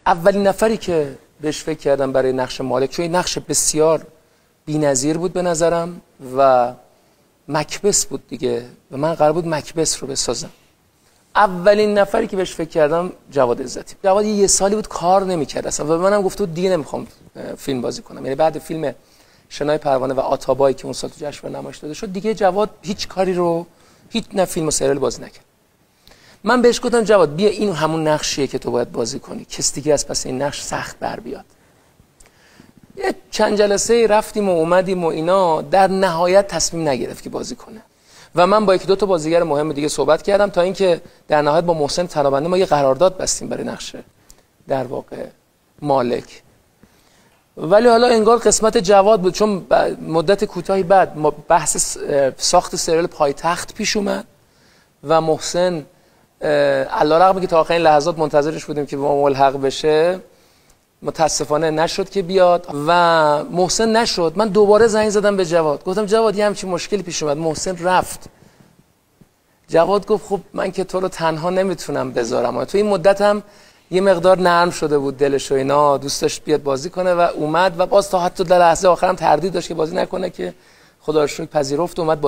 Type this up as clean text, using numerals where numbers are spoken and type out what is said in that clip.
اولین نفری که بهش فکر کردم برای نقش مالک، چون این نقش بسیار بی‌نظیر بود به نظرم و مکبث بود دیگه و من قرار بود مکبث رو بسازم. اولین نفری که بهش فکر کردم جواد عزتی. جواد یه سالی بود کار نمی‌کرد اصلا و منم گفته بود دیگه نمیخوام فیلم بازی کنم. یعنی بعد فیلم شنای پروانه و آتابایی که اون سال تو جشنواره نمایش داده شد دیگه جواد هیچ کاری رو نه فیلم و سریال بازی نکرد. من بهش گفتم جواد بیا این همون نقشیه که تو باید بازی کنی، کس دیگه از پس این نقش سخت بر بیاد. یه چند جلسه رفتیم و اومدیم و اینا، در نهایت تصمیم نگرفت که بازی کنه و من با 1-2 تا بازیگر مهم دیگه صحبت کردم تا اینکه در نهایت با محسن ترابنده ما یه قرارداد بستیم برای نقش در واقع مالک. ولی حالا انگار قسمت جواد بود، چون مدت کوتاهی بعد ما بحث ساخت سریال پایتخت پیش اومد و محسن علیرغم که تا آخرین لحظات منتظرش بودیم که با ملحق بشه متاسفانه نشد که بیاد و محسن نشد. من دوباره زنگ زدم به جواد، گفتم جواد یه همچین مشکلی پیش اومد، محسن رفت. جواد گفت خب من که تو رو تنها نمیتونم بذارم. تو این مدت هم یه مقدار نرم شده بود دلش و اینا، دوست داشت بیاد بازی کنه و اومد و باز تا حتی در لحظه آخرم تردید داشت که بازی نکنه که خدا رو شکر پذیرفت و اومد بازی